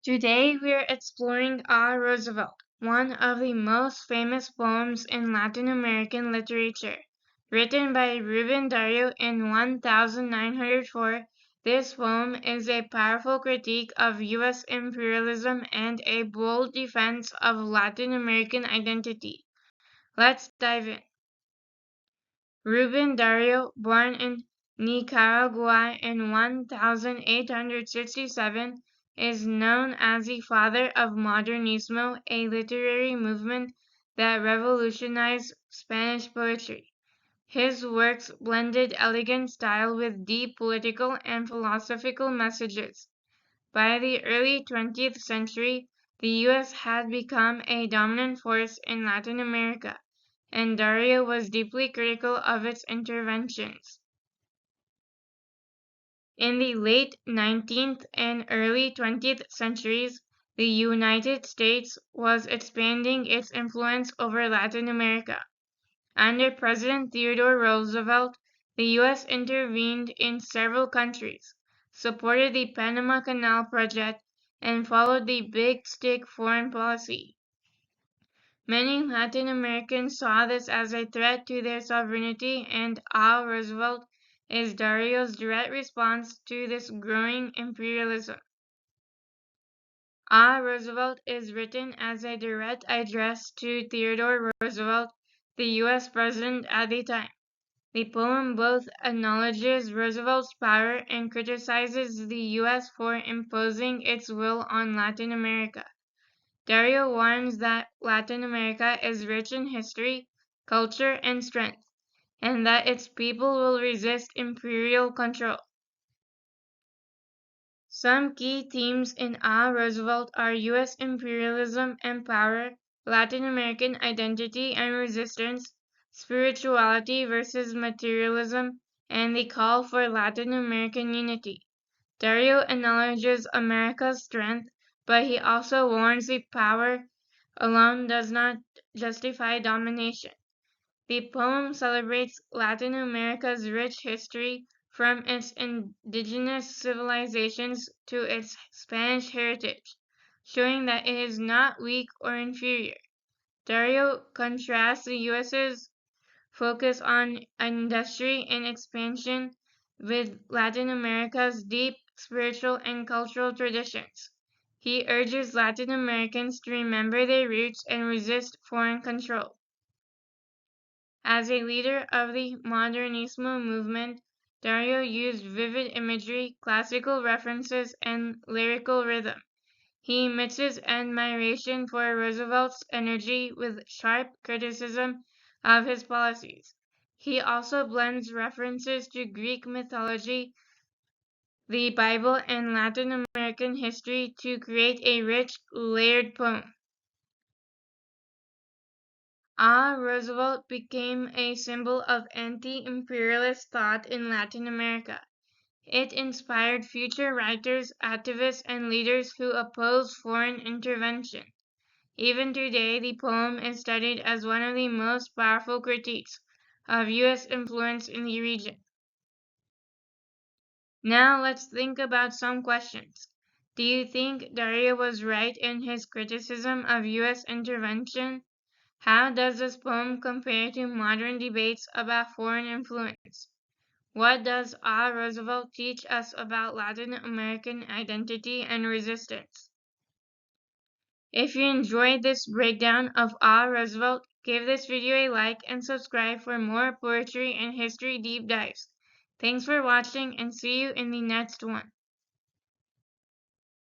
Today we're exploring Roosevelt, one of the most famous poems in Latin American literature. Written by Rubén Dario in 1904, this poem is a powerful critique of U.S. imperialism and a bold defense of Latin American identity. Let's dive in. Rubén Dario, born in Nicaragua in 1867, is known as the father of Modernismo, a literary movement that revolutionized Spanish poetry. His works blended elegant style with deep political and philosophical messages. By the early 20th century, the U.S. had become a dominant force in Latin America, and Dario was deeply critical of its interventions. In the late 19th and early 20th centuries, the United States was expanding its influence over Latin America. Under President Theodore Roosevelt, the U.S. intervened in several countries, supported the Panama Canal Project, and followed the Big Stick foreign policy. Many Latin Americans saw this as a threat to their sovereignty, and Roosevelt is Dario's direct response to this growing imperialism. Roosevelt is written as a direct address to Theodore Roosevelt, the U.S. president at the time. The poem both acknowledges Roosevelt's power and criticizes the U.S. for imposing its will on Latin America. Dario warns that Latin America is rich in history, culture, and strength, and that its people will resist imperial control. Some key themes in Roosevelt are U.S. imperialism and power, Latin American identity and resistance, spirituality versus materialism, and the call for Latin American unity. Dario acknowledges America's strength, but he also warns that power alone does not justify domination. The poem celebrates Latin America's rich history, from its indigenous civilizations to its Spanish heritage, showing that it is not weak or inferior. Dario contrasts the U.S.'s focus on industry and expansion with Latin America's deep spiritual and cultural traditions. He urges Latin Americans to remember their roots and resist foreign control. As a leader of the Modernismo movement, Dario used vivid imagery, classical references, and lyrical rhythm. He mixes admiration for Roosevelt's energy with sharp criticism of his policies. He also blends references to Greek mythology, the Bible, and Latin American history to create a rich, layered poem. Roosevelt became a symbol of anti-imperialist thought in Latin America. It inspired future writers, activists, and leaders who opposed foreign intervention. Even today, the poem is studied as one of the most powerful critiques of U.S. influence in the region. Now let's think about some questions. Do you think Dario was right in his criticism of U.S. intervention? How does this poem compare to modern debates about foreign influence? What does Roosevelt teach us about Latin American identity and resistance? If you enjoyed this breakdown of Roosevelt, give this video a like and subscribe for more poetry and history deep dives. Thanks for watching and see you in the next one.